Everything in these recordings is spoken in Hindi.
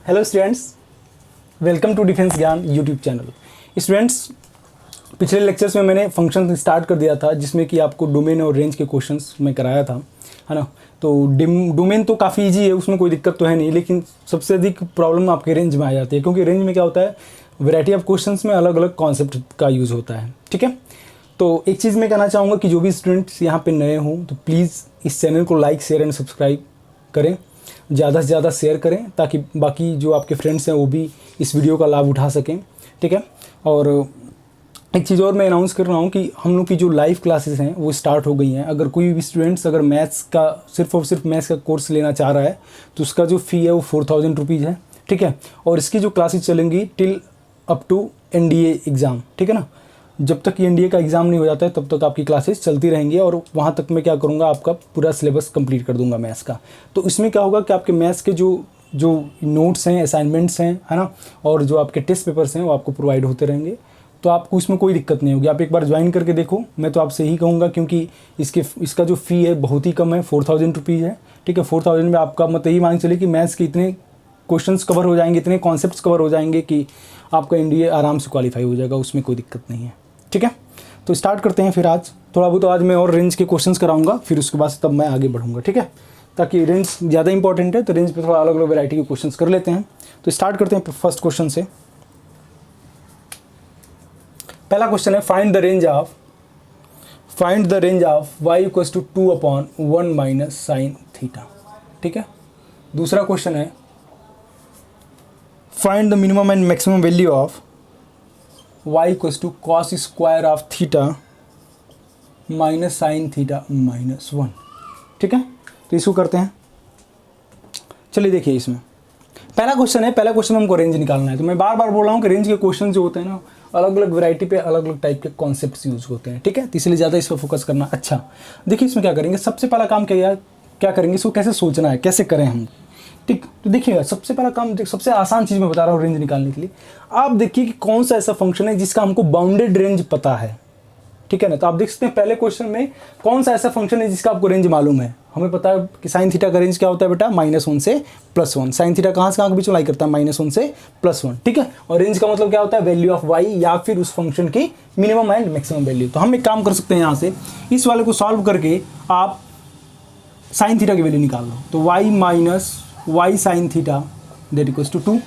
Hello students, welcome to defence Gyan YouTube channel. Students, पिछले लेक्चर्स में मैंने फंक्शन स्टार्ट कर दिया था जिसमें कि आपको डोमेन और रेंज के क्वेश्चंस मैं कराया था, है ना। तो डोमेन तो काफ़ी इजी है, उसमें कोई दिक्कत तो है नहीं, लेकिन सबसे अधिक प्रॉब्लम आपके रेंज में आ जाती है, क्योंकि रेंज में क्या होता है, वैरायटी ऑफ क्वेश्चंस में अलग अलग कॉन्सेप्ट का यूज़ होता है। ठीक है, तो एक चीज़ मैं कहना चाहूँगा कि जो भी स्टूडेंट्स यहाँ पे नए हों तो प्लीज़ इस चैनल को लाइक, शेयर एंड सब्सक्राइब करें, ज़्यादा से ज़्यादा शेयर करें ताकि बाकी जो आपके फ्रेंड्स हैं वो भी इस वीडियो का लाभ उठा सकें। ठीक है, और एक चीज़ और मैं अनाउंस कर रहा हूँ कि हम लोग की जो लाइव क्लासेस हैं वो स्टार्ट हो गई हैं। अगर कोई भी स्टूडेंट्स अगर मैथ्स का सिर्फ और सिर्फ मैथ्स का कोर्स लेना चाह रहा है तो उसका जो फ़ी है वो 4000 रुपीज़ है। ठीक है, और इसकी जो क्लासेस चलेंगी till up to NDA exam. ठीक है ना, जब तक ये NDA का एग्ज़ाम नहीं हो जाता है तब तक आपकी क्लासेस चलती रहेंगी, और वहाँ तक मैं क्या करूँगा, आपका पूरा सिलेबस कंप्लीट कर दूँगा मैथ्स का। तो इसमें क्या होगा कि आपके मैथ्स के जो नोट्स हैं, असाइनमेंट्स हैं, है ना, और जो आपके टेस्ट पेपर्स हैं वो आपको प्रोवाइड होते रहेंगे, तो आपको इसमें कोई दिक्कत नहीं होगी। आप एक बार ज्वाइन करके देखो, मैं तो आपसे यही कहूँगा, क्योंकि इसका जो फ़ी है बहुत ही कम है, 4000 रुपीज़ है। ठीक है, 4000 में आपका मतलब यही मान चलिए कि मैथ्स के इतने क्वेश्चंस कवर हो जाएंगे, इतने कॉन्सेप्ट्स कवर हो जाएंगे कि आपका NDA आराम से क्वालिफाई हो जाएगा, उसमें कोई दिक्कत नहीं है। ठीक है, तो स्टार्ट करते हैं फिर। आज थोड़ा बहुत आज मैं और रेंज के क्वेश्चंस कराऊंगा, फिर उसके बाद तब मैं आगे बढ़ूंगा। ठीक है, ताकि रेंज ज़्यादा इंपॉर्टेंट है तो रेंज पे थोड़ा अलग अलग वैरायटी के क्वेश्चंस कर लेते हैं। तो स्टार्ट करते हैं फर्स्ट क्वेश्चन से। पहला क्वेश्चन है, find the range of y equals to 2/1 minus sine theta. ठीक है, दूसरा क्वेश्चन है, find the minimum and maximum value of y equals to cos square of theta minus sine theta minus 1। ठीक है, तो इसको करते हैं। चलिए देखिए, इसमें पहला क्वेश्चन हमको रेंज निकालना है। तो मैं बार बार बोल रहा हूँ कि रेंज के क्वेश्चन जो होते हैं ना, अलग अलग वैरायटी पे अलग अलग टाइप के कॉन्सेप्ट्स यूज होते हैं। ठीक है, तो इसलिए ज़्यादा इस पर फोकस करना अच्छा। देखिए इसमें क्या करेंगे, सबसे पहला काम क्या करेंगे, इसको कैसे सोचना है, कैसे करें हम। ठीक, तो देखिएगा, सबसे पहला काम, सबसे आसान चीज़ मैं बता रहा हूँ रेंज निकालने के लिए। आप देखिए कि कौन सा ऐसा फंक्शन है जिसका हमको बाउंडेड रेंज पता है। ठीक है ना, तो आप देख सकते हैं पहले क्वेश्चन में कौन सा ऐसा फंक्शन है जिसका आपको रेंज मालूम है। हमें पता है कि साइन थीटा का रेंज क्या होता है बेटा, -1 से +1। साइन थीटा कहाँ से कहाँ के बीच में लाई करता है, -1 से +1। ठीक है, और रेंज का मतलब क्या होता है, वैल्यू ऑफ y या फिर उस फंक्शन की मिनिमम एंड मैक्सिमम वैल्यू। तो हम एक काम कर सकते हैं, यहाँ से इस वाले को सॉल्व करके आप साइन थीटा की वैल्यू निकाल लो। तो y minus y sine theta that equals to 2।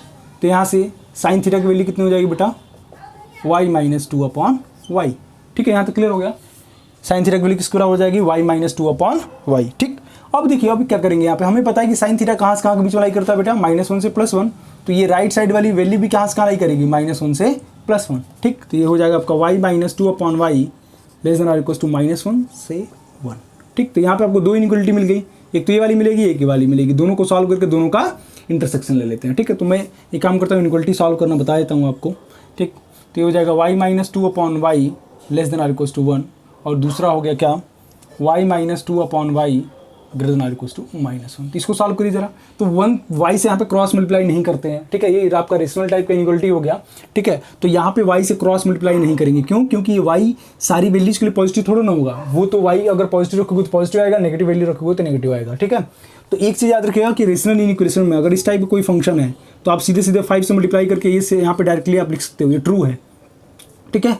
तो यहाँ से साइन थीटा की वैल्यू कितनी हो जाएगी बेटा, y माइनस 2/y। ठीक है, यहाँ तक क्लियर हो गया। साइन थीटा की वैल्यू किसके बराबर हो जाएगी, y माइनस 2/y। ठीक, अब देखिए अब क्या करेंगे, यहाँ पे हमें पता है कि साइन थीटा कहाँ से कहाँ के बीच में लाई करता है बेटा, -1 से +1। तो ये राइट साइड वाली वैल्यू भी कहाँ से कहाँ लाई करेगी, -1 से +1। ठीक, तो ये हो जाएगा आपका y minus 2/y less than और इक्वल्स टू -1 से 1। ठीक, तो यहाँ पे आपको दो इनइक्वालिटी मिल गई, एक तो ये वाली मिलेगी, एक ये वाली मिलेगी। दोनों को सॉल्व करके दोनों का इंटरसेक्शन ले लेते हैं। ठीक है, तो मैं एक काम करता हूँ, इनइक्वालिटी सॉल्व करना बता देता हूँ आपको। ठीक, तो ये हो जाएगा y minus 2/y less than और इक्वल्स टू 1, और दूसरा हो गया क्या, y minus 2/y greater than और इक्वल्स टू -1। तो इसको सॉल्व करिए जरा। तो 1 y से यहाँ पे क्रॉस मल्टीप्लाई नहीं करते हैं। ठीक है, ये आपका रेशनल टाइप का इनइक्वालिटी हो गया। ठीक है, तो यहाँ पे y से क्रॉस मल्टीप्लाई नहीं करेंगे। क्यों, क्योंकि ये y सारी वैल्यूज के लिए पॉजिटिव थोड़ा ना होगा। वो तो y अगर पॉजिटिव रखोगे तो पॉजिटिव आएगा, नेगेटिव वैल्यू रखोगे तो नेगेटिव आएगा। ठीक है, तो एक चीज़ याद रखिएगा कि रेशनल इनइक्वेशन में अगर इस टाइप का कोई फंक्शन है तो आप सीधे सीधे 5 से मल्टीप्लाई करके ये से यहाँ पे डायरेक्टली आप लिख सकते हो, ये ट्रू है। ठीक है,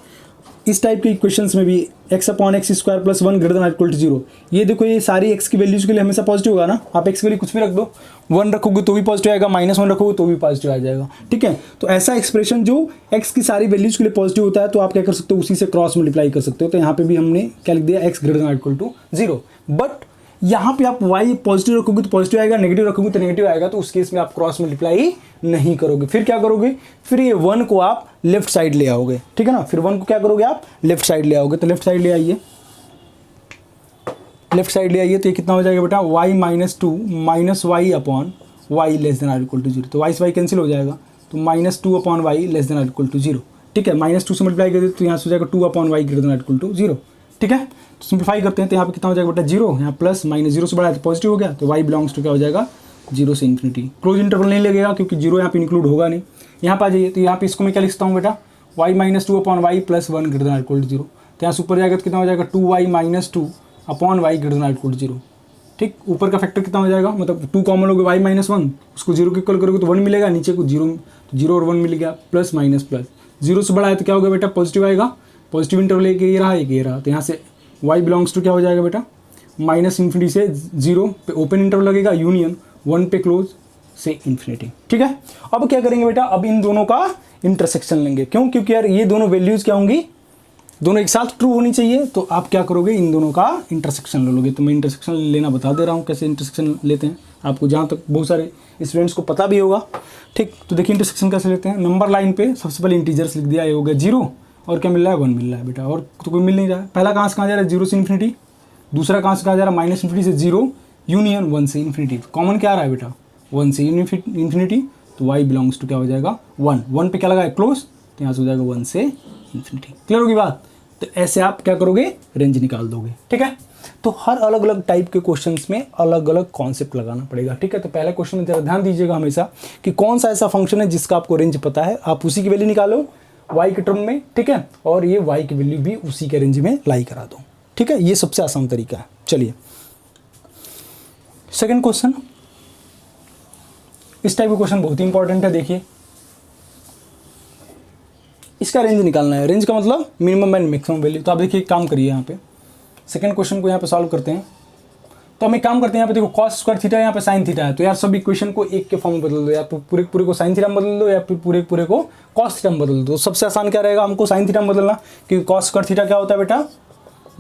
इस टाइप के इक्वेशंस में भी x/x² + 1 ग्रेटर देन और इक्वल टू 0। ये देखो, ये सारी x की वैल्यूज के लिए हमेशा पॉजिटिव होगा ना। आप x के लिए कुछ भी रख दो, 1 रखोगे तो भी पॉजिटिव आएगा, -1 रखोगे तो भी पॉजिटिव आ जाएगा। ठीक है, तो ऐसा एक्सप्रेशन जो x की सारी वैल्यूज के लिए पॉजिटिव होता है तो आप क्या कर सकते हो, उसी से क्रॉस मल्टीप्लाई कर सकते हो। तो यहाँ पे भी हमने क्या लिख दिया, x ग्रेटर देन और इक्वल टू 0। बट यहाँ पे आप y पॉजिटिव रखोगे तो पॉजिटिव आएगा, नेगेटिव रखोगे तो नेगेटिव आएगा। तो उस केस में आप क्रॉस मल्टीप्लाई नहीं करोगे। फिर क्या करोगे, फिर ये 1 को आप लेफ्ट साइड ले आओगे। ठीक है ना, फिर 1 को क्या करोगे, आप लेफ्ट साइड ले आओगे। तो लेफ्ट साइड ले आइए, तो ये कितना हो जाएगा बेटा, y minus 2 minus y/y less than और इक्वल टू 0। तो y से y कैंसिल हो जाएगा, तो -2/y लेस देन और इक्वल टू 0। ठीक है, -2 से मल्टीप्लाई कर दे तो यहाँ से हो जाएगा 2/y ग्रेटर देन और इक्वल टू 0। ठीक है, तो सिंप्लीफाई करते हैं तो यहाँ पे कितना हो जाएगा बेटा, 0। यहाँ प्लस माइनस 0 से बड़ा है तो पॉजिटिव हो गया। तो y बिलोंग्स टू क्या हो जाएगा, 0 से इन्फिनिटी। क्लोज इंटरवल नहीं लगेगा क्योंकि 0 यहाँ पे इंक्लूड होगा नहीं। यहाँ पे आ जाइए, तो यहाँ पे इसको मैं क्या लिखता हूँ बेटा, y minus 2/y plus 1 greater than और इक्वल टू 0। तो यहाँ से ऊपर जाएगा तो कितना हो जाएगा, 2y minus 2/y greater than और इक्वल टू 0। ठीक, ऊपर का फैक्टर कितना हो जाएगा, मतलब 2 कॉमन लोगे y माइनस 1, उसको 0 के इक्वल करोगे तो 1 मिलेगा, नीचे को 0 तो 0 और 1 मिल गया, प्लस माइनस प्लस, 0 से बड़ा है तो क्या होगा बेटा, पॉजिटिव आएगा, पॉजिटिव इंटरवल एक ये रहा एक ये रहा, तो यहाँ से y बिलोंग्स टू क्या हो जाएगा बेटा, माइनस इन्फिनिटी से 0 पे ओपन इंटरवल लगेगा, यूनियन 1 पे क्लोज से इन्फिनिटी। ठीक है, अब क्या करेंगे बेटा, अब इन दोनों का इंटरसेक्शन लेंगे, क्यों, क्योंकि यार ये दोनों वैल्यूज़ क्या होंगी, दोनों एक साथ ट्रू होनी चाहिए, तो आप क्या करोगे, इन दोनों का इंटरसेक्शन ले लोगे। तो मैं इंटरसेक्शन लेना बता दे रहा हूँ, कैसे इंटरसेक्शन लेते हैं, आपको जहाँ तक बहुत सारे स्टूडेंट्स को पता भी होगा। ठीक, तो देखिए इंटरसेक्शन कैसे लेते हैं, नंबर लाइन पे सबसे पहले इंटीजर्स लिख दिया, ये हो गया 0 और क्या मिल रहा है 1 मिल रहा है बेटा, और तो कोई मिल नहीं रहा है। पहला कहाँ से कहाँ जा रहा है, 0 से इन्फिनिटी, दूसरा कहाँ से कहाँ जा रहा है, माइनस इन्फिनिटी से 0 यूनियन 1 से इन्फिनिटी, कॉमन क्या आ रहा है बेटा 1 से इन्फिनिटी, तो y बिलोंग्स टू क्या हो जाएगा 1, 1 पे क्या लगा है क्लोज, तो यहाँ से हो जाएगा 1 से इन्फिनिटी। क्लियर होगी बात, तो ऐसे आप क्या करोगे, रेंज निकाल दोगे। ठीक है, तो हर अलग अलग टाइप के क्वेश्चंस में अलग अलग कॉन्सेप्ट लगाना पड़ेगा। ठीक है, तो पहले क्वेश्चन में जरा ध्यान दीजिएगा हमेशा कि कौन सा ऐसा फंक्शन है जिसका आपको रेंज पता है, आप उसी की वैल्यू निकालो y के टर्म में। ठीक है, और ये y की वैल्यू भी उसी के रेंज में लाई करा दो। ठीक है, ये सबसे आसान तरीका है। चलिए सेकेंड क्वेश्चन, इस टाइप का क्वेश्चन बहुत ही इंपॉर्टेंट है। देखिए इसका रेंज निकालना है, रेंज का मतलब मिनिमम एंड मैक्सिमम वैल्यू। तो आप देखिए एक काम करिए, यहाँ पे सेकंड क्वेश्चन को यहाँ पे सॉल्व करते हैं। तो हम एक काम करते हैं, यहाँ पे देखो कॉस स्क्वायर थीटा, यहाँ पे साइन थीटा है, तो यार सब इक्वेशन को एक के फॉर्म में बदल दो, या तो पूरे पूरे को साइन थीटा में बदल दो, या फिर पूरे पूरे को कॉस थीटा में बदल दो। सबसे आसान क्या रहेगा, हमको साइन थीटा में बदलना, क्योंकि कॉस स्क्वायर थीटा क्या होता है बेटा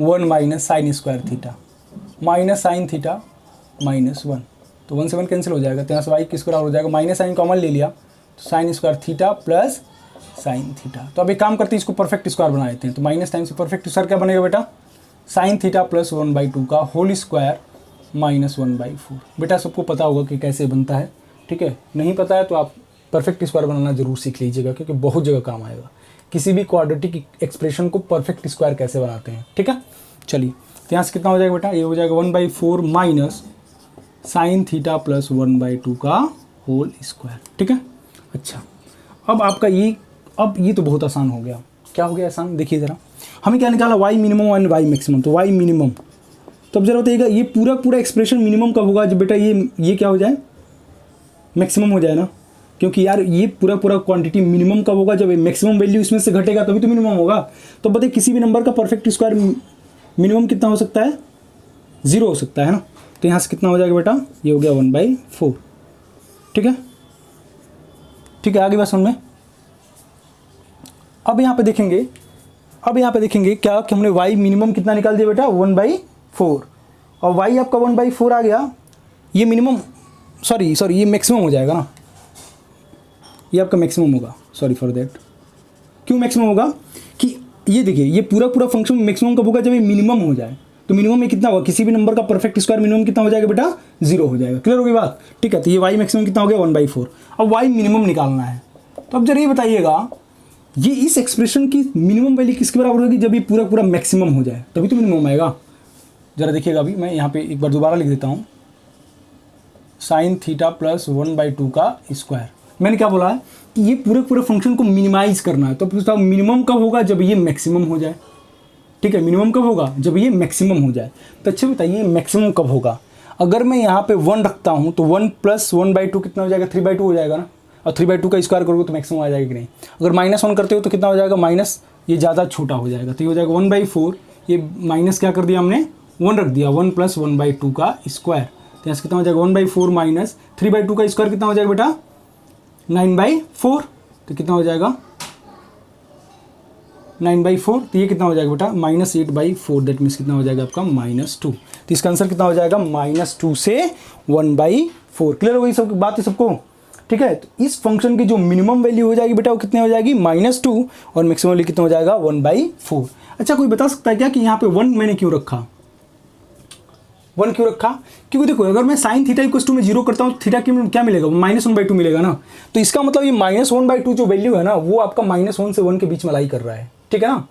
1 minus sine square theta minus sine theta minus 1, तो 1 से 1 कैंसिल हो जाएगा, तो यहाँ से वाई किस बराबर हो जाएगा, माइनस साइन कॉमन ले लिया, तो sine square theta plus sine theta. तो अब एक काम करते हैं, इसको परफेक्ट स्क्वायर बना देते हैं। तो माइनस टाइम से परफेक्ट स्क्वायर क्या बनेगा बेटा, साइन थीटा प्लस 1/2 का होल स्क्वायर माइनस 1/4। बेटा सबको पता होगा कि कैसे बनता है। ठीक है, नहीं पता है तो आप परफेक्ट स्क्वायर बनाना जरूर सीख लीजिएगा, क्योंकि बहुत जगह काम आएगा किसी भी क्वाड्रेटिक एक्सप्रेशन को परफेक्ट स्क्वायर कैसे बनाते हैं। ठीक है, चलिए तो यहाँ से कितना हो जाएगा बेटा, ये हो जाएगा 1/4 माइनस साइन थीटा प्लस 1/2 का होल स्क्वायर। ठीक है, अच्छा अब आपका ये तो बहुत आसान हो गया। क्या हो गया आसान, देखिए ज़रा, हमें क्या निकाला, y minimum and y maximum. तो y मिनिमम, तो अब जरा बताइएगा ये पूरा एक्सप्रेशन मिनिमम कब होगा, जब बेटा ये क्या हो जाए, मैक्सिमम हो जाए ना, क्योंकि यार ये पूरा क्वांटिटी मिनिमम कब होगा, जब मैक्सिमम वैल्यू इसमें से घटेगा तभी तो मिनिमम होगा। तो बताइए किसी भी नंबर का परफेक्ट स्क्वायर मिनिमम कितना हो सकता है, 0 हो सकता है ना। तो यहाँ से कितना हो जाएगा बेटा, ये हो गया 1/4। ठीक है, ठीक है, आगे बात समझ में। अब यहाँ पे देखेंगे क्या कि हमने y मिनिमम कितना निकाल दिया बेटा 1/4, और y आपका 1/4 आ गया, ये मिनिमम सॉरी ये मैक्सिमम हो जाएगा ना, ये आपका मैक्सिमम होगा, सॉरी फॉर दैट। क्यों मैक्सिमम होगा कि ये देखिए ये पूरा फंक्शन मैक्सिमम कब होगा, जब ये मिनिमम हो जाए। तो मिनिमम में कितना होगा, किसी भी नंबर का परफेक्ट स्क्वायर मिनिमम कितना हो जाएगा बेटा 0 हो जाएगा। क्लियर होगी बात, ठीक है। तो ये y मैक्सिमम कितना हो गया 1/4। अब y मिनिमम निकालना है, तो अब जरा ये बताइएगा ये इस एक्सप्रेशन की मिनिमम वैल्यू किसके बराबर होगी, जब ये पूरा मैक्सिमम हो जाए तभी तो मिनिमम आएगा। जरा देखिएगा, अभी मैं यहाँ पे एक बार दोबारा लिख देता हूँ, साइन थीटा प्लस 1/2 का स्क्वायर। मैंने क्या बोला है कि ये पूरे फंक्शन को मिनिमाइज करना है। तो पूछता हूँ मिनिमम कब होगा, जब ये मैक्सिमम हो जाए। ठीक है, मिनिमम कब होगा, जब ये मैक्सिमम हो जाए। तो अच्छा बताइए मैक्सिमम कब होगा, अगर मैं यहाँ पे 1 रखता हूँ तो 1 + 1/2 कितना हो जाएगा, 3/2 हो जाएगा ना। और 3/2 का स्क्वायर करोगे तो मैक्सिमम आ जाएगा कि नहीं। अगर -1 करते हो तो कितना हो जाएगा, माइनस ये ज़्यादा छोटा हो जाएगा, तो ये हो जाएगा 1/4। ये माइनस क्या कर दिया हमने, 1 रख दिया, 1 + 1/2 का स्क्वायर। तो यहाँ कितना हो जाएगा 1/4 माइनस 3/2 का स्क्वायर कितना हो जाएगा बेटा 9/4। तो कितना हो जाएगा 9/4। तो ये कितना हो जाएगा बेटा -8/4। दैट मीन्स कितना हो जाएगा आपका -2। तो इसका आंसर कितना हो जाएगा -2 से 1/4। क्लियर हो गई सब बात है सबको, ठीक है। तो इस फंक्शन की जो मिनिमम वैल्यू हो जाएगी बेटा वो कितनी हो जाएगी -2, और मैक्सिमम वैल्यू कितना हो जाएगा 1/4। अच्छा कोई बता सकता है क्या कि यहाँ पे 1 मैंने क्यों रखा, 1 क्यों रखा? क्योंकि देखो अगर मैं साइन थीटा इक्वल टू में 0 करता हूँ थीटा क्या मिलेगा, -1/2 मिलेगा ना। तो इसका मतलब ये -1/2 जो वैल्यू है ना वो आपका -1 से 1 के बीच में लाई कर रहा है, ठीक है ना।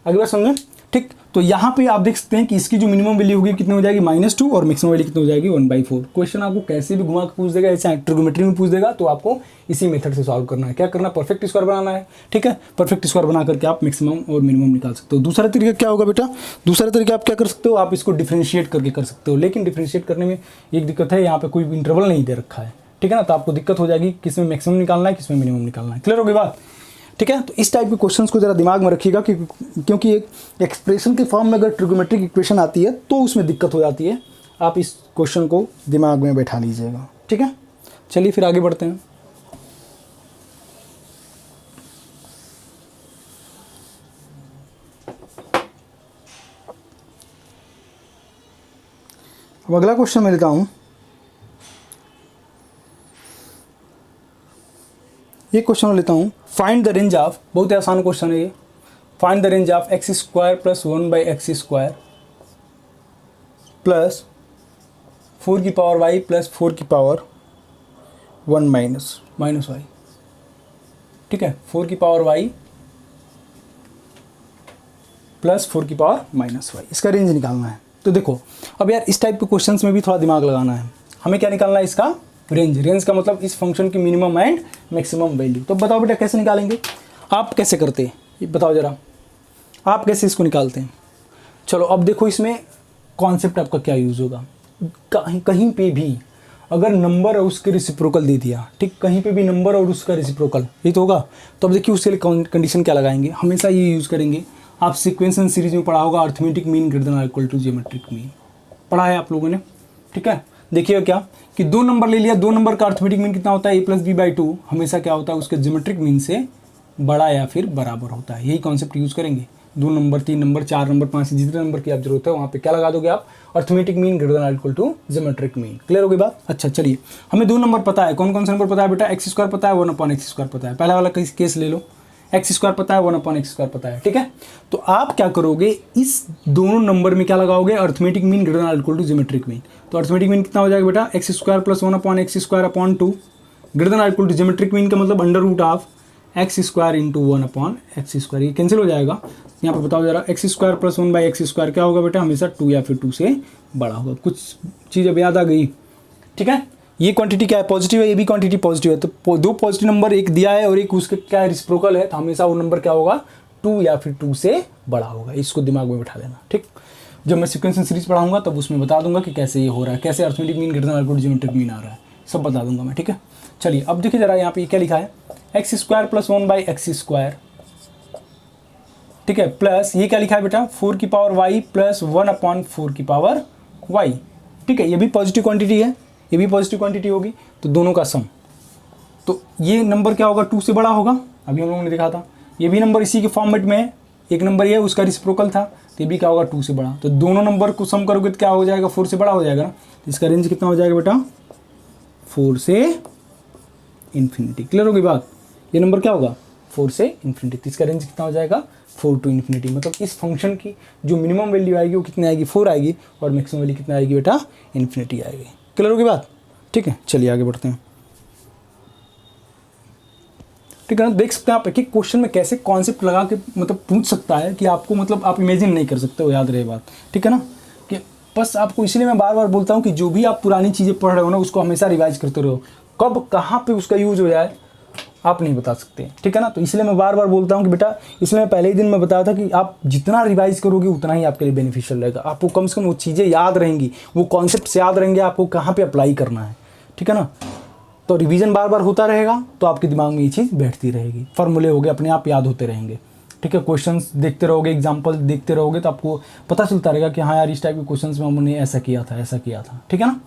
अगली बार समझें, ठीक। तो यहाँ पे आप देख सकते हैं कि इसकी जो मिनिमम वैल्यू होगी कितनी हो जाएगी -2 और मैक्सिमम वैल्यू कितनी हो जाएगी 1/4। क्वेश्चन आपको कैसे भी घुमा के पूछ देगा, ऐसे ट्रिग्नोमेट्री में पूछ देगा तो आपको इसी मेथड से सॉल्व करना है। क्या करना है, परफेक्ट स्क्वायर बनाना है। ठीक है, परफेक्ट स्क्वायर बना करके आप मैक्सिमम और मिनिमम निकाल सकते हो। दूसरा तरीका क्या होगा बेटा, दूसरा तरीका आप क्या कर सकते हो, आप इसको डिफ्रेंशिएट करके कर सकते हो। लेकिन डिफ्रेंशिएट करने में एक दिक्कत है, यहाँ पे कोई इंटरवल नहीं दे रखा है। ठीक है ना, तो आपको दिक्कत हो जाएगी किसमें मैक्सिमम निकालना है, किसमें मिनिमम निकालना है। क्लियर होगी बात। ठीक है, तो इस टाइप के क्वेश्चंस को जरा दिमाग में रखिएगा कि क्योंकि एक एक्सप्रेशन के फॉर्म में अगर ट्रिग्नोमेट्रिक इक्वेशन आती है तो उसमें दिक्कत हो जाती है। आप इस क्वेश्चन को दिमाग में बैठा लीजिएगा। ठीक है, चलिए फिर आगे बढ़ते हैं। अब अगला क्वेश्चन मैं लेता हूं। ये क्वेश्चन लेता हूँ, फाइंड द रेंज ऑफ, बहुत ही आसान क्वेश्चन है ये। Find the range of x² + 1/x² plus 4y + 4 minus y। ठीक है, 4y + 4 इसका रेंज निकालना है। तो देखो अब यार इस टाइप के क्वेश्चंस में भी थोड़ा दिमाग लगाना है। हमें क्या निकालना है, इसका रेंज। रेंज का मतलब इस फंक्शन की मिनिमम एंड मैक्सिमम वैल्यू। तो बताओ बेटा कैसे निकालेंगे, आप कैसे करते हैं ये बताओ जरा, आप कैसे इसको निकालते हैं। चलो अब देखो इसमें कॉन्सेप्ट आपका क्या यूज़ होगा। कहीं पे भी अगर नंबर और उसके रेसिप्रोकल दे दिया, ठीक, कहीं पे भी नंबर और उसका रेसिप्रोकल ये तो होगा, तो अब देखिए उसके लिए कंडीशन क्या लगाएंगे, हमेशा ये यूज़ करेंगे। आप सीक्वेंस एंड सीरीज में पढ़ा होगा, अर्थमेटिक मीन ग्रेटर देन और इक्वल टू जियोमेट्रिक मीन पढ़ा है आप लोगों ने। ठीक है, देखिए क्या कि 2 नंबर ले लिया, 2 नंबर का अर्थमेटिक मीन कितना होता है, a + b/2 हमेशा क्या होता है उसके ज्योमेट्रिक मीन से बड़ा या फिर बराबर होता है। यही कॉन्सेप्ट यूज़ करेंगे। 2 नंबर, 3 नंबर, 4 नंबर, 5 जितने नंबर की आप जरूरत है वहाँ पे क्या लगा दोगे आप, अर्थमेटिक मीन ग्रेटर देन और equal to geometric mean. Clear हो गई बात। अच्छा चलिए, हमें 2 नंबर पता है, कौन कौन से नंबर पता है बेटा, x² पता है, 1/x² पता है। पहला वाला केस ले लो, x² पता है, 1/x² पता है। ठीक है, तो आप क्या करोगे, इस दोनों नंबर में क्या लगाओगे, अर्थमेटिक मीन ग्रेटर देन और इक्वल टू ज्योमेट्रिक मीन। तो अर्थमेटिक मीन कितना हो जाएगा बेटा, x² + 1/x²/2 ग्रेटर देन और इक्वल टू ज्योमेट्रिक मीन का मतलब √(x² × 1/x²। ये कैंसिल हो जाएगा। यहाँ पर बताओ जरा, x² + 1/x² क्या होगा बेटा, हमेशा 2 या फिर 2 से बड़ा होगा। कुछ चीज़ अब याद आ गई। ठीक है, ये क्वांटिटी क्या है, पॉजिटिव है, ये भी क्वांटिटी पॉजिटिव है। तो 2 पॉजिटिव नंबर, एक दिया है और एक उसके क्या है रेसिप्रोकल है, तो हमेशा वो नंबर क्या होगा, 2 या फिर 2 से बड़ा होगा। इसको दिमाग में बिठा लेना। ठीक, जब मैं सीक्वेंस एंड सीरीज पढ़ाऊंगा तब उसमें बता दूंगा कि कैसे ये हो रहा है, कैसे अर्थमेटिक मीन ग्रेटर देन और इक्वल टू ज्योमेट्रिक मीन आ रहा है, सब बता दूंगा मैं। ठीक है, चलिए अब देखिए जरा यहाँ पे क्या लिखा है, x² + 1/x²। ठीक है, प्लस ये क्या लिखा है बेटा, 4y + 1/4y। ठीक है, ये भी पॉजिटिव क्वांटिटी है, ये भी पॉजिटिव क्वांटिटी होगी, तो दोनों का सम। तो ये नंबर क्या होगा, 2 से बड़ा होगा, अभी हम लोगों ने देखा था। ये भी नंबर इसी के फॉर्मेट में है, एक नंबर ये उसका रेसिप्रोकल था, तो ये भी क्या होगा, 2 से बड़ा। तो दोनों नंबर को सम करोगे तो क्या हो जाएगा, 4 से बड़ा हो जाएगा ना। तो इसका रेंज कितना हो जाएगा बेटा, 4 से इन्फिनिटी। क्लियर होगी बात। ये नंबर क्या होगा, 4 से इन्फिनिटी। तो इसका रेंज कितना हो जाएगा, 4 to इन्फिनिटी। मतलब इस फंक्शन की जो मिनिमम वैल्यू आएगी वो कितनी आएगी, 4 आएगी, और मैक्सिमम वैल्यू कितना आएगी बेटा, इन्फिनिटी आएगी। क्लियर होगी बात। ठीक है, चलिए आगे बढ़ते हैं। ठीक है ना, देख सकते हैं आप एक एक क्वेश्चन में कैसे कॉन्सेप्ट लगा के मतलब पूछ सकता है कि आपको मतलब आप इमेजिन नहीं कर सकते हो, याद रहे बात। ठीक है ना, कि बस आपको इसलिए मैं बार बार बोलता हूँ कि जो भी आप पुरानी चीज़ें पढ़ रहे हो ना उसको हमेशा रिवाइज करते रहो। कब कहाँ पे उसका यूज हो जाए आप नहीं बता सकते। ठीक है ना, तो इसलिए मैं बार बार बोलता हूँ कि बेटा, इसलिए मैं पहले ही दिन में बताया था कि आप जितना रिवाइज करोगे उतना ही आपके लिए बेनिफिशियल रहेगा। आपको कम से कम वो चीज़ें याद रहेंगी, वो कॉन्सेप्ट्स याद रहेंगे, आपको कहाँ पे अप्लाई करना है। ठीक है ना, तो रिवीजन बार बार होता रहेगा तो आपके दिमाग में ये चीज़ बैठती रहेगी, फॉर्मूले हो गए अपने आप याद होते रहेंगे। ठीक है, क्वेश्चंस देखते रहोगे, एग्जाम्पल देखते रहोगे तो आपको पता चलता रहेगा कि हाँ यार इस टाइप के क्वेश्चंस में हमने ऐसा किया था, ऐसा किया था। ठीक है ना,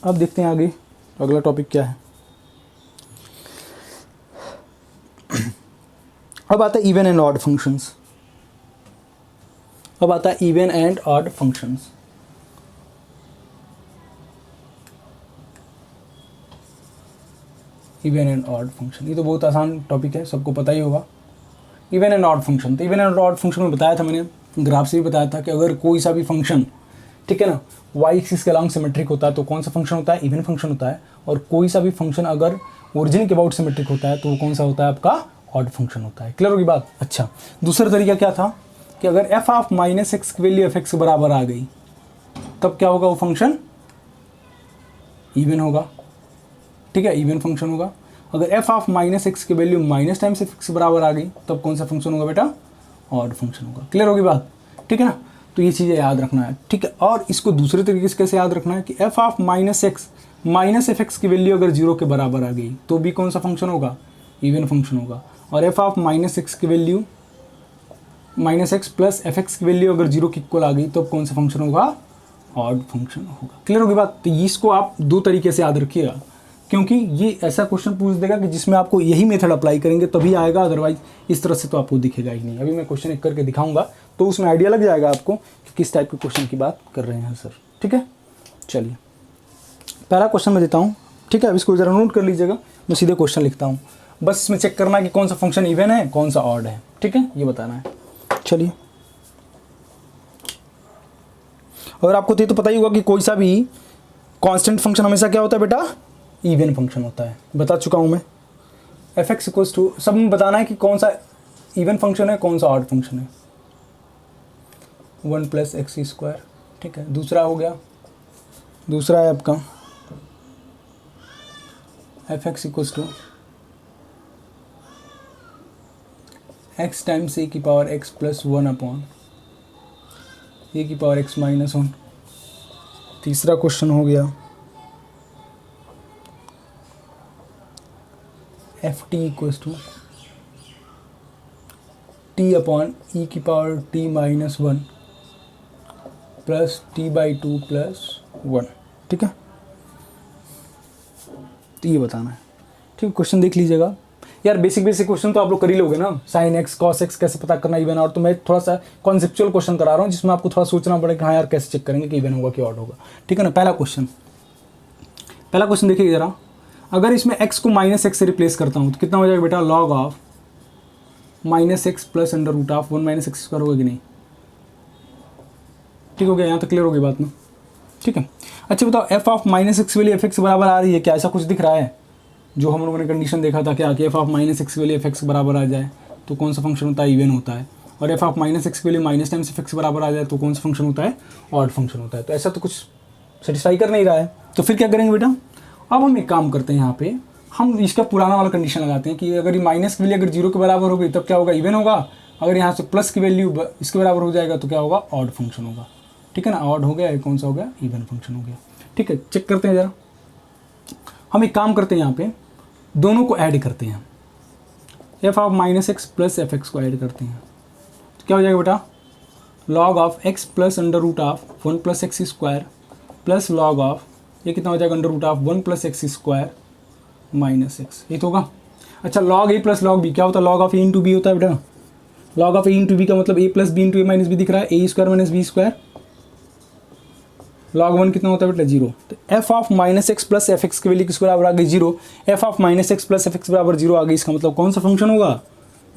अब देखते हैं आगे अगला टॉपिक क्या है। अब आता है इवन एंड ऑड फंक्शंस। अब आता है even and odd functions. Even and odd function, ये तो बहुत आसान टॉपिक है, सबको पता ही होगा। इवन एंड ऑड फंक्शन, तो इवन एंड ऑड फंक्शन में बताया था मैंने, ग्राफ से भी बताया था कि अगर कोई सा भी फंक्शन, ठीक है ना, वाई एक्सिस के अलॉन्ग सिमेट्रिक होता है तो कौन सा फंक्शन होता है, इवन फंक्शन होता है। और कोई सा भी फंक्शन अगर ओरिजिन के अबाउट सिमेट्रिक होता है तो वो कौन सा होता है, आपका ऑड फंक्शन होता है। क्लियर होगी बात। अच्छा, दूसरा तरीका क्या था, कि अगर एफ ऑफ माइनस एक्स की वैल्यू एफ एक्स के बराबर आ गई तब क्या होगा, वो फंक्शन इवन होगा। ठीक है, इवन फंक्शन होगा। अगर एफ ऑफ माइनस एक्स की value minus times F x के बराबर आ गई तब कौन सा फंक्शन होगा बेटा, ऑड फंक्शन होगा। क्लियर होगी बात, ठीक है ना। तो ये चीज़ें याद रखना है, ठीक है। और इसको दूसरे तरीके से कैसे याद रखना है कि F of minus x minus F x की वैल्यू अगर जीरो के बराबर आ गई तो भी कौन सा फंक्शन होगा, इवन फंक्शन होगा। और एफ ऑफ माइनस एक्स की value minus x plus F x की वैल्यू अगर जीरो के इक्वल आ गई तो कौन सा फंक्शन होगा, ऑड फंक्शन होगा। क्लियर होगी बात। तो इसको आप दो तरीके से याद रखिएगा, क्योंकि ये ऐसा क्वेश्चन पूछ देगा कि जिसमें आपको यही मेथड अप्लाई करेंगे तभी आएगा, अदरवाइज इस तरह से तो आपको दिखेगा ही नहीं। अभी मैं क्वेश्चन एक करके दिखाऊंगा तो उसमें आइडिया लग जाएगा आपको कि किस टाइप के क्वेश्चन की बात कर रहे हैं सर। ठीक है, चलिए पहला क्वेश्चन मैं देता हूँ। ठीक है, अब इसको ज़रा नोट कर लीजिएगा, मैं सीधे क्वेश्चन लिखता हूँ। बस इसमें चेक करना है कि कौन सा फंक्शन इवन है कौन सा ऑड है। ठीक है, ये बताना है। चलिए, और आपको तो पता ही होगा कि कोई सा भी कांस्टेंट फंक्शन हमेशा क्या होता है बेटा, इवन फंक्शन होता है। बता चुका हूँ मैं। एफ एक्स इक्वल्स टू, सब में बताना है कि कौन सा इवन फंक्शन है कौन सा ऑड फंक्शन है। 1 + x²। ठीक है, दूसरा हो गया, दूसरा है आपका F x equals to x times a की पावर x + 1 अपॉन a की पावर x - 1। तीसरा क्वेश्चन हो गया f t equals to t upon e की पावर t - 1 प्लस t/2 + 1। ठीक है, तो ये बताना है। ठीक है, क्वेश्चन देख लीजिएगा यार। बेसिक क्वेश्चन तो आप लोग कर ही लोगे ना, साइन एक्स कॉस एक्स कैसे पता करना इवन ऑड। तो मैं थोड़ा सा कॉन्सेप्चुअल क्वेश्चन करा रहा हूँ जिसमें आपको थोड़ा सोचना पड़ेगा, हाँ यार कैसे चेक करेंगे कि इवन होगा कि ऑड होगा। ठीक है ना। पहला क्वेश्चन देखिए जरा, अगर इसमें x को -x से रिप्लेस करता हूँ तो कितना हो जाएगा बेटा, log of -x plus √1 - x² होगा कि नहीं। ठीक हो गया, यहाँ तक क्लियर हो गई बात में। ठीक है, अच्छा बताओ F of -x value F x बराबर आ रही है क्या, ऐसा कुछ दिख रहा है। जो हम लोगों ने कंडीशन देखा था क्या, कि F of -x value F x बराबर आ जाए तो कौन सा फंक्शन होता है, इवन होता है। और F of -x value minus times F x बराबर आ जाए तो कौन सा फंक्शन होता है, ऑड फंक्शन होता है। तो ऐसा तो कुछ सेटिस्फाई कर नहीं रहा है, तो फिर क्या करेंगे बेटा। अब हम एक काम करते हैं, यहाँ पे हम इसका पुराना वाला कंडीशन लगाते हैं कि अगर ये माइनस की वैल्यू अगर 0 के बराबर हो गई तब क्या होगा, इवन होगा। अगर यहाँ से प्लस की वैल्यू इसके बराबर हो जाएगा तो क्या होगा, ऑड फंक्शन होगा। ठीक है ना, ऑड हो गया, ये कौन सा हो गया, इवन फंक्शन हो गया। ठीक है, चेक करते हैं ज़रा। हम एक काम करते हैं, यहाँ पे दोनों को ऐड करते हैं। F of -x plus F x को ऐड करते हैं तो क्या हो जाएगा बेटा, log of x plus √1 + x² plus log of ये कितना हो जाएगा, √1 + x² - x। ये तो होगा। अच्छा, log a plus log b क्या होता है, log ऑफ a × b होता है बेटा। log ऑफ a × b का मतलब a + b × a - b दिख रहा है, a² - b²। log 1 कितना होता है बेटा, 0। तो F of -x plus F x की वैल्यू किसके बराबर आ गई, 0। F of -x plus F x बराबर 0 आ गई, इसका मतलब कौन सा फंक्शन होगा,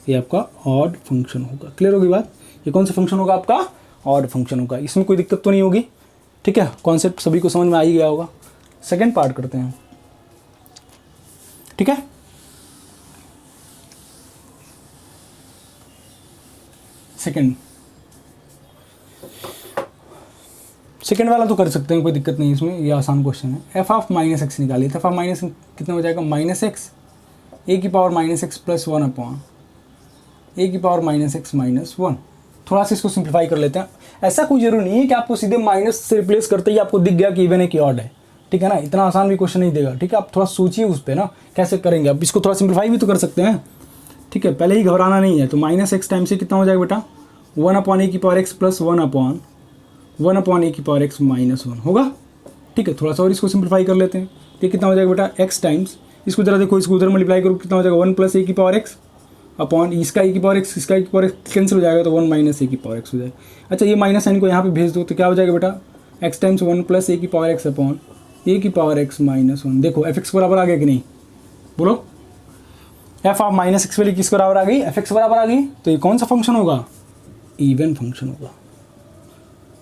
ये आपका ऑड फंक्शन होगा। क्लियर होगी बात। ये कौन सा फंक्शन होगा, आपका ऑड फंक्शन होगा। इसमें कोई दिक्कत तो नहीं होगी। ठीक है, कॉन्सेप्ट सभी को समझ में आ ही गया होगा। सेकेंड पार्ट करते हैं। ठीक है, सेकेंड वाला तो कर सकते हैं, कोई दिक्कत नहीं इसमें, ये आसान क्वेश्चन है। एफ ऑफ -x निकालिए। एफ ऑफ माइनस कितना हो जाएगा, -x a की पावर -x + 1 अपॉन a की पावर -x - 1। थोड़ा सा इसको सिंप्लीफाई कर लेते हैं। ऐसा कोई जरूरी नहीं है कि आपको सीधे माइनस से रिप्लेस करते ही आपको दिख गया कि इवन है कि ऑड है। ठीक है ना, इतना आसान भी क्वेश्चन नहीं देगा। ठीक है, आप थोड़ा सोचिए उस पर ना, कैसे करेंगे। आप इसको थोड़ा सिंप्लीफाई भी तो कर सकते हैं। ठीक है, पहले ही घबराना नहीं है। तो -x टाइम से कितना हो जाएगा बेटा, 1 अपॉन a की power x + 1 upon 1 upon a की पावर x - 1 होगा। ठीक है, थोड़ा सा और इसको सिंप्लीफाई कर लेते हैं। तो कितना हो जाएगा बेटा, x टाइम्स, इसको जरा देखो, इसको उधर मल्टीप्लाई करो, कितना हो जाएगा, 1 + a की पावर x अपॉन इसका a की पावर x, इसका a की पावर x कैंसिल हो जाएगा तो 1 - a की पावर x हो जाएगा। अच्छा, ये माइनस साइन को यहाँ पे भेज दो तो क्या हो जाएगा बेटा, x टाइम्स 1 + a की पावर x अपॉन a की पावर x - 1। देखो एफ एक्स बराबर आ गया कि नहीं, बोलो। एफ ऑफ -x वैल्यू किस बराबर आ गई, एफ एक्स बराबर आ गई। तो ये कौन सा फंक्शन होगा, इवन फंक्शन होगा।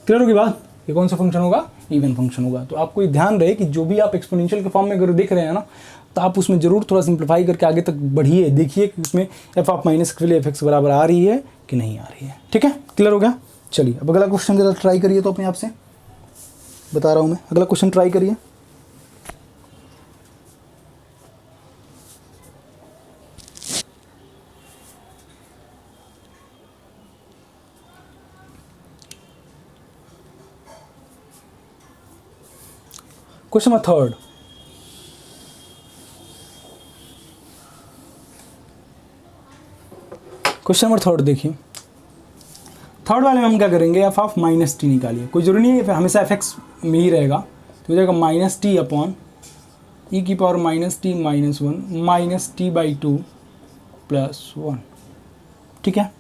क्लियर होगी बात। ये कौन सा फंक्शन होगा, इवन फंक्शन होगा। तो आपको ये ध्यान रहे कि जो भी आप एक्सपोनेंशियल के फॉर्म में अगर देख रहे हैं ना, तो आप उसमें जरूर थोड़ा सिंप्लीफाई करके आगे तक बढ़िए, देखिए कि उसमें F of -x value F x बराबर आ रही है कि नहीं आ रही है। ठीक है, क्लियर हो गया। चलिए अब अगला क्वेश्चन जरा ट्राई करिए, तो अपने आप से बता रहा हूँ मैं, अगला क्वेश्चन ट्राई करिए। Question number third, question number third देखिए। थर्ड वाले में हम क्या करेंगे, एफ ऑफ माइनस टी निकालिए। कोई जरूरी नहीं है हमेशा एफ एक्स में ही रहेगा, तो हो जाएगा माइनस टी अपॉन ई की power minus T minus one minus t by two plus one. ठीक है,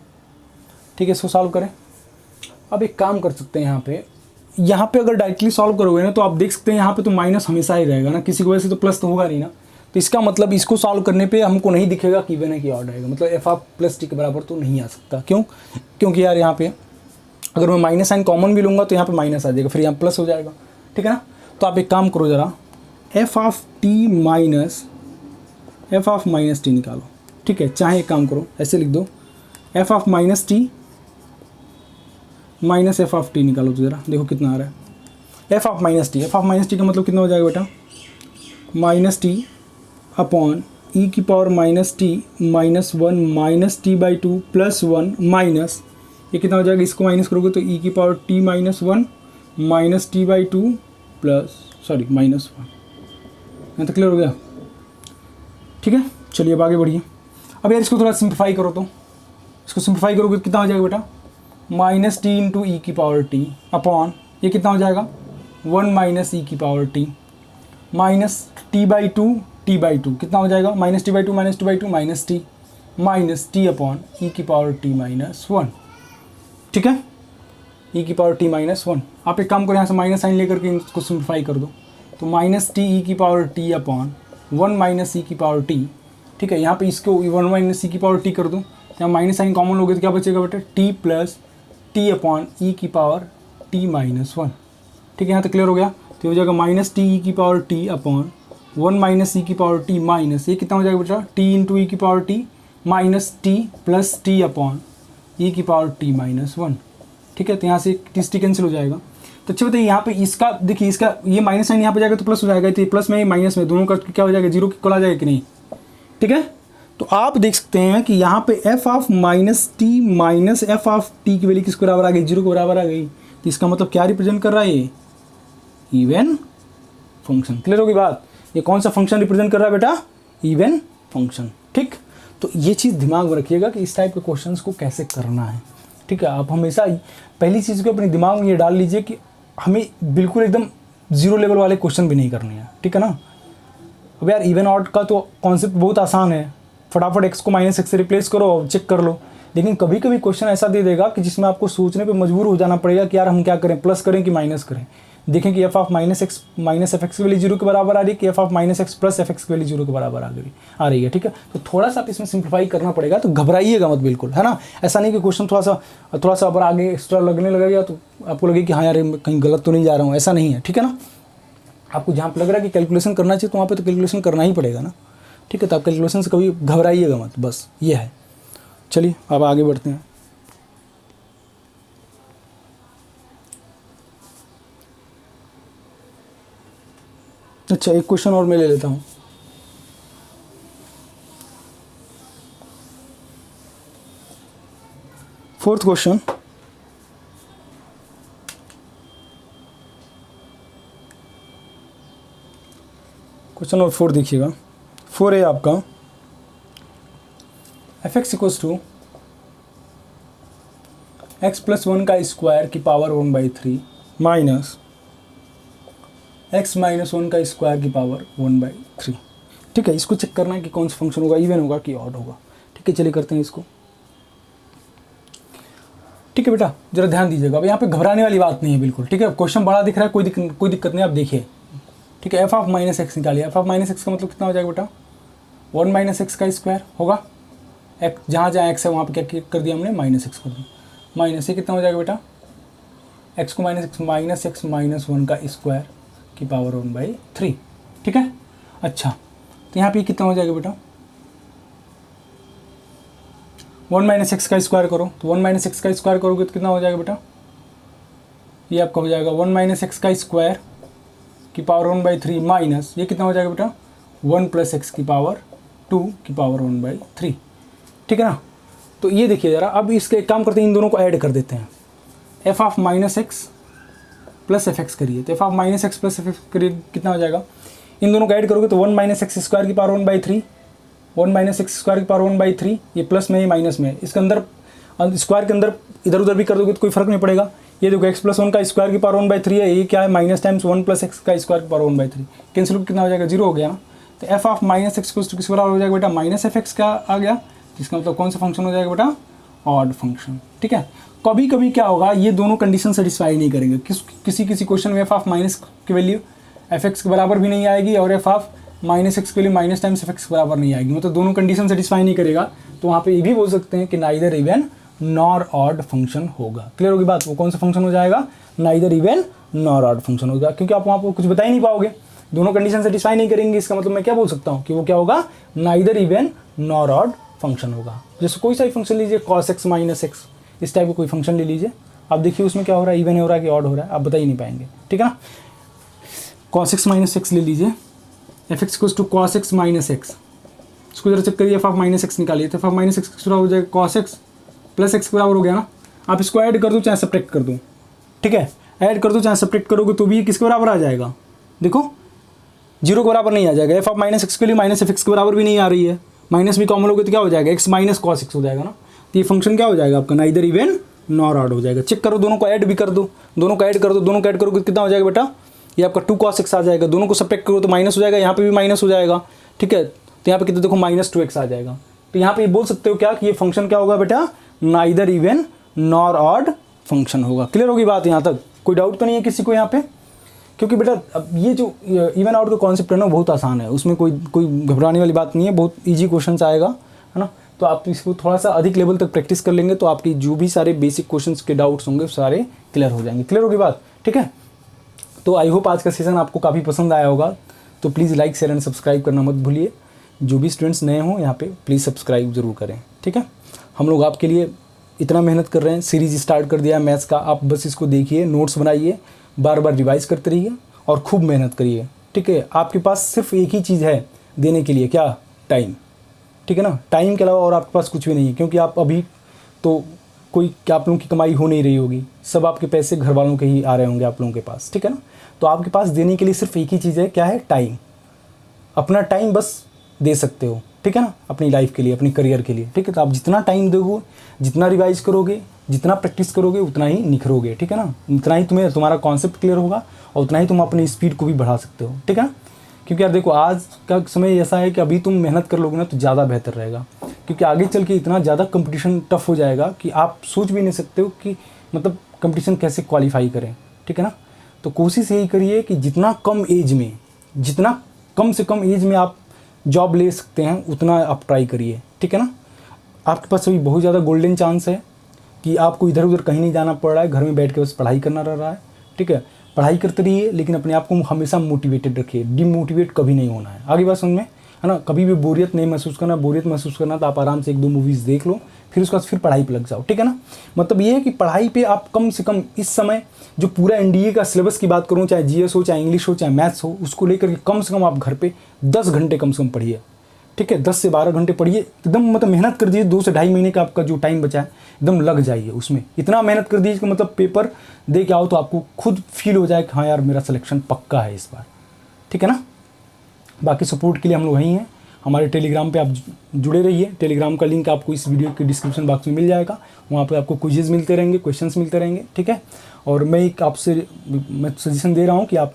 ठीक है, इसको सॉल्व करें। अब एक काम कर सकते हैं, यहाँ पे अगर डायरेक्टली सॉल्व करोगे ना तो आप देख सकते हैं यहाँ पे तो माइनस हमेशा ही रहेगा ना, किसी की वजह से तो प्लस तो होगा नहीं ना। तो इसका मतलब इसको सॉल्व करने पे हमको नहीं दिखेगा कि इवन है कि ऑड आएगा, मतलब एफ ऑफ प्लस टी के बराबर तो नहीं आ सकता। क्यों? क्योंकि यार यहाँ पे अगर मैं माइनस साइन कॉमन भी लूँगा तो यहाँ पे माइनस आ जाएगा, फिर यहाँ प्लस हो जाएगा। ठीक है ना, तो आप एक काम करो ज़रा, एफ ऑफ टी निकालो। ठीक है, चाहे एक काम करो ऐसे लिख दो, F of minus T minus F of T निकालो, तो ज़रा देखो कितना आ रहा है। एफ ऑफ माइनस टी का मतलब कितना हो जाएगा बेटा, माइनस टी अपॉन ई की power minus T minus one minus t by two plus one minus, ये कितना हो जाएगा, इसको माइनस करोगे तो ई की power t minus one minus t by two plus minus one. यहाँ तक क्लियर हो गया? ठीक है, चलिए अब आगे बढ़िए। अब यार इसको थोड़ा सिंप्लीफाई करो, तो इसको सिंप्लीफाई करोगे तो कितना हो जाएगा बेटा, माइनस टी इंटू ई की पावर टी अपॉन ये कितना हो जाएगा, वन माइनस ई की power t minus t by two कितना हो जाएगा, minus t by two minus t upon e की पावर टी माइनस वन। ठीक है, ई की पावर टी माइनस वन। आप एक काम करो, यहाँ से माइनस साइन लेकर के इसको सिंप्लीफाई कर दो, तो माइनस टी ई की power t upon one minus e की पावर टी। ठीक है, यहाँ पे इसको वन माइनस ई की पावर टी कर दो, यहाँ माइनस साइन कॉमन लोगे तो क्या बचेगा बेटा, T plus t upon e की पावर टी माइनस वन। ठीक है, यहाँ तक क्लियर हो गया। तो हो जाएगा माइनस टी ई की power t upon one minus e की पावर टी माइनस, ये कितना हो जाएगा बेटा, टी इंटू ई की power t minus t plus t upon e की पावर टी माइनस वन। ठीक है, तो यहाँ से टी कैंसिल हो जाएगा। तो अच्छा बताइए, यहाँ पे इसका देखिए, इसका ये माइनस साइन यहाँ पे जाएगा तो प्लस हो जाएगा, तो ये प्लस में माइनस में दोनों का क्या हो जाएगा, जीरो की आ जाएगा कि नहीं। ठीक है, तो आप देख सकते हैं कि यहाँ पे F of minus T minus F of T की वैल्यू किसके बराबर आ गई, जीरो के बराबर आ गई। तो इसका मतलब क्या रिप्रेजेंट कर रहा है, ये इवन फंक्शन। क्लियर होगी बात? ये कौन सा फंक्शन रिप्रेजेंट कर रहा है बेटा, इवन फंक्शन। ठीक, तो ये चीज़ दिमाग में रखिएगा कि इस टाइप के क्वेश्चंस को कैसे करना है। ठीक है, आप हमेशा पहली चीज़ को अपने दिमाग में ये डाल लीजिए कि हमें बिल्कुल एकदम जीरो लेवल वाले क्वेश्चन भी नहीं करने हैं। ठीक है ना, अब यार इवन ऑड का तो कॉन्सेप्ट बहुत आसान है, फटाफट एक्स को माइनस एक्स से रिप्लेस करो और चेक कर लो। लेकिन कभी कभी क्वेश्चन ऐसा दे देगा कि जिसमें आपको सोचने पे मजबूर हो जाना पड़ेगा कि यार हम क्या करें, प्लस करें कि माइनस करें। देखें कि F of minus x minus F x की वैल्यू जीरो के बराबर आ रही है कि F of minus x plus F x की वैल्यू जीरो के बराबर आ रही है। ठीक है, तो थोड़ा सा आप इसमें सिंप्लीफाई करना पड़ेगा, तो घबराइएगा मत बिल्कुल, है ना। ऐसा नहीं कि क्वेश्चन थोड़ा सा अगर आगे एक्स्ट्रा लगने लगेगा तो आपको लगे कि हाँ यार कहीं गलत तो नहीं जा रहा हूँ, ऐसा नहीं है। ठीक है ना, आपको जहाँ पर लग रहा है कि कैलकुलेशन करना चाहिए तो वहाँ पर तो कैलकुलेशन करना ही पड़ेगा ना। ठीक है, तो आप कैलकुलेशन से कभी घबराइएगा मत, बस ये है। चलिए अब आगे बढ़ते हैं। अच्छा, एक क्वेश्चन और मैं ले लेता हूँ। फोर्थ क्वेश्चन, क्वेश्चन नंबर 4 देखिएगा। 4 है आपका, F x equals to x plus one का स्क्वायर की power 1/3 minus x minus one का स्क्वायर की पावर 1/3। ठीक है, इसको चेक करना है कि कौन सा फंक्शन होगा, इवन होगा कि ऑड होगा। ठीक है, चलिए करते हैं इसको। ठीक है बेटा, जरा ध्यान दीजिएगा, अब यहाँ पे घबराने वाली बात नहीं है बिल्कुल। ठीक है, क्वेश्चन बड़ा दिख रहा है, कोई दिक्कत नहीं, आप देखिए। ठीक है, एफ ऑफ माइनस एक्स निकालिए। एफ ऑफ माइनस एक्स का मतलब कितना हो जाएगा बेटा, वन माइनस एक्स का स्क्वायर होगा। एक्स जहाँ एक्स है वहाँ पे क्या कर दिया हमने, माइनस एक्स कर दिया। माइनस ये कितना हो जाएगा बेटा, एक्स को माइनस एक्स माइनस वन का स्क्वायर की पावर 1/3। ठीक है, अच्छा तो यहाँ पे कितना हो जाएगा बेटा, 1 माइनस एक्स का स्क्वायर करो, तो 1 माइनस एक्स का स्क्वायर करोगे तो कितना हो जाएगा बेटा, ये आपका हो जाएगा 1 माइनस एक्स का स्क्वायर की पावर 1/3 माइनस ये कितना हो जाएगा बेटा 1 प्लस एक्स की पावर 2 की पावर 1/3, ठीक है ना। तो ये देखिए ज़रा, अब इसके एक काम करते हैं, इन दोनों को ऐड कर देते हैं। F of minus x plus F x करिए, तो F of minus x plus F x करिए कितना हो जाएगा, इन दोनों को ऐड करोगे तो 1 माइनस एक्स स्क्वायर की पावर 1/3, 1 माइनस एक्स स्क्वायर की पावर 1/3, ये प्लस में ये माइनस में, इसके अंदर स्क्वायर के अंदर इधर उधर भी कर दोगे तो कोई फर्क नहीं पड़ेगा। ये देखो x प्लस 1 का स्क्वायर की पावर 1/3 है, ये क्या है माइनस टाइम्स 1 प्लस एक्स का स्क्वायर की पावर 1/3, कैंसिल कितना हो जाएगा 0 हो गया ना। तो एफ ऑफ माइनस एक्स किस बराबर हो जाएगा बेटा माइनस एफ एक्स का आ गया, जिसका मतलब कौन सा फंक्शन हो जाएगा बेटा ऑड फंक्शन, ठीक है। कभी कभी क्या होगा, ये दोनों कंडीशन सेटिस्फाई नहीं करेंगे, किसी क्वेश्चन में एफ ऑफ माइनस की वैल्यू एफ एक्स के बराबर भी नहीं आएगी और एफ ऑफ माइनस एक्स के लिए माइनस टाइम्स एफ एक्स के बराबर नहीं आएगी, मतलब दोनों कंडीशन सेटिस्फाई नहीं करेगा, तो वहाँ पे ये भी बोल सकते हैं कि neither even nor odd function होगा। क्लियर होगी बात, वो कौन सा फंक्शन हो जाएगा, neither even nor odd function होगा, क्योंकि आप वहाँ पर कुछ बता ही नहीं पाओगे, दोनों कंडीशन सेटिस्फाई नहीं करेंगे, इसका मतलब मैं क्या बोल सकता हूँ कि वो क्या होगा, neither even nor odd function होगा। जैसे कोई सा ही फंक्शन लीजिए, cos x माइनस एक्स, इस टाइप का कोई फंक्शन ले लीजिए, आप देखिए उसमें क्या हो रहा है, इवन हो रहा है कि ऑड हो रहा है, आप बता ही नहीं पाएंगे, ठीक है ना। cos x माइनस एक्स ले लीजिए, F x equals to cos x minus x, इसको जरा चेक करिए, एफ ऑफ माइनस एक्स निकालिए, तो एफ ऑफ माइनस एक्स किस बराबर हो जाएगा कॉस एक्स प्लस एक्स के बराबर हो गया ना। आप इसको ऐड कर दो चाहे सब्ट्रैक्ट कर दो, ठीक है, ऐड कर दो चाहे सब्ट्रैक्ट करोगे तो भी किसके बराबर आ जाएगा, देखो 0 के बराबर नहीं आ जाएगा। एफ ऑफ माइनस एक्स के लिए माइनस एफ एक्स के बराबर भी नहीं आ रही है, माइनस भी कॉमन होगा तो क्या हो जाएगा एक्स माइनस कॉस एक्स हो जाएगा ना। तो ये फंक्शन क्या हो जाएगा आपका, नाइदर इवन नॉर ऑड हो जाएगा। चेक करो, दोनों को ऐड भी कर दो, दोनों को ऐड कर दो, दोनों को ऐड करोगे कितना हो जाएगा बेटा, ये आपका 2 cos x आ जाएगा, दोनों को सब्ट्रैक्ट करो तो माइनस हो जाएगा, यहाँ पे भी माइनस हो जाएगा, ठीक है। तो यहाँ पे कितना देखो माइनस 2x आ जाएगा। तो यहाँ पे ये बोल सकते हो क्या कि ये फंक्शन क्या होगा बेटा, neither even nor odd function होगा। क्लियर होगी बात, यहाँ तक कोई डाउट तो नहीं है किसी को यहाँ पे, क्योंकि बेटा अब ये जो इवन आउट का कॉन्सेप्ट है ना बहुत आसान है, उसमें कोई घबराने वाली बात नहीं है, बहुत ईजी क्वेश्चन आएगा, है ना। तो आप इसको थोड़ा सा अधिक लेवल तक प्रैक्टिस कर लेंगे तो आपकी जो भी सारे बेसिक क्वेश्चंस के डाउट्स होंगे सारे क्लियर हो जाएंगे। क्लियर होगी बात, ठीक है। तो आई होप आज का सेशन आपको काफ़ी पसंद आया होगा, तो please like share and subscribe करना मत भूलिए। जो भी स्टूडेंट्स नए हों यहाँ पे प्लीज़ सब्सक्राइब ज़रूर करें, ठीक है। हम लोग आपके लिए इतना मेहनत कर रहे हैं, सीरीज़ स्टार्ट कर दिया है मैथ्स का, आप बस इसको देखिए, नोट्स बनाइए, बार बार रिवाइज़ करते रहिए और खूब मेहनत करिए, ठीक है। आपके पास सिर्फ एक ही चीज़ है देने के लिए, क्या, टाइम, ठीक है ना। टाइम के अलावा और आपके पास कुछ भी नहीं है, क्योंकि आप अभी तो कोई आप लोगों की कमाई हो नहीं रही होगी, सब आपके पैसे घर वालों के ही आ रहे होंगे आप लोगों के पास, ठीक है ना। तो आपके पास देने के लिए सिर्फ एक ही चीज़ है, क्या है, टाइम। अपना टाइम बस दे सकते हो, ठीक है ना, अपनी लाइफ के लिए, अपनी करियर के लिए, ठीक है। तो आप जितना टाइम दोगे, जितना रिवाइज करोगे, जितना प्रैक्टिस करोगे उतना ही निखरोगे, ठीक है ना, उतना ही तुम्हारा कॉन्सेप्ट क्लियर होगा और उतना ही तुम अपनी स्पीड को भी बढ़ा सकते हो, ठीक है ना। क्योंकि यार देखो आज का समय ऐसा है कि अभी तुम मेहनत कर लोगे ना तो ज़्यादा बेहतर रहेगा, क्योंकि आगे चल के इतना ज़्यादा कंपटीशन टफ हो जाएगा कि आप सोच भी नहीं सकते हो कि मतलब कंपटीशन कैसे क्वालिफाई करें, ठीक है ना। तो कोशिश यही करिए कि जितना कम एज में, जितना कम से कम एज में आप जॉब ले सकते हैं उतना आप ट्राई करिए, ठीक है ना। आपके पास अभी बहुत ज़्यादा गोल्डन चांस है कि आपको इधर उधर कहीं नहीं जाना पड़ रहा है, घर में बैठ के बस पढ़ाई करना रह रहा है, ठीक है। पढ़ाई करते रहिए लेकिन अपने आप को हमेशा मोटिवेटेड रखिए, डिमोटिवेट कभी नहीं होना है। आगे बात समझ में, है ना। कभी भी बोरियत नहीं महसूस करना, बोरियत महसूस करना तो आप आराम से 1-2 मूवीज़ देख लो, फिर उसके बाद फिर पढ़ाई पे लग जाओ, ठीक है ना। मतलब ये है कि पढ़ाई पे आप कम से कम इस समय जो पूरा एनडीए का सिलेबस की बात करूँ, चाहे जीएस हो, चाहे इंग्लिश हो, चाहे मैथ्स हो, उसको लेकर के कम से कम आप घर पे 10 घंटे कम से कम पढ़िए, ठीक है। 10 से 12 घंटे पढ़िए, एकदम मतलब मेहनत कर दीजिए। 2 से ढाई महीने का आपका जो टाइम बचा है एकदम लग जाइए उसमें, इतना मेहनत कर दीजिए कि मतलब पेपर दे के आओ तो आपको खुद फील हो जाए कि हाँ यार मेरा सिलेक्शन पक्का है इस बार, ठीक है ना। बाकी सपोर्ट के लिए हम लोग वहीं हैं, हमारे टेलीग्राम पे आप जुड़े रहिए। टेलीग्राम का लिंक आपको इस वीडियो के डिस्क्रिप्शन बॉक्स में मिल जाएगा, वहाँ पे आपको क्विज़ मिलते रहेंगे, क्वेश्चंस मिलते रहेंगे, ठीक है। और मैं एक आपसे मैं सजेशन दे रहा हूँ कि आप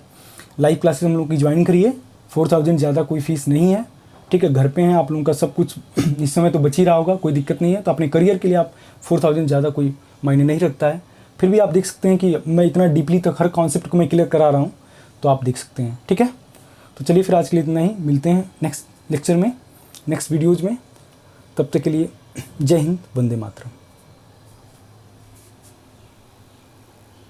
लाइव क्लासेस हम लोग की ज्वाइन करिए, 4000 ज़्यादा कोई फीस नहीं है, ठीक है। घर पे हैं आप लोगों का सब कुछ इस समय तो बच ही रहा होगा, कोई दिक्कत नहीं है। तो अपने करियर के लिए आप 4000 ज़्यादा कोई मायने नहीं रखता है, फिर भी आप देख सकते हैं कि मैं इतना डीपली तक हर कॉन्सेप्ट को मैं क्लियर करा रहा हूँ, तो आप देख सकते हैं, ठीक है। तो चलिए फिर आज के लिए इतना ही, मिलते हैं नेक्स्ट लेक्चर में, नेक्स्ट वीडियोज़ में। तब तक के लिए जय हिंद, वंदे मातरम।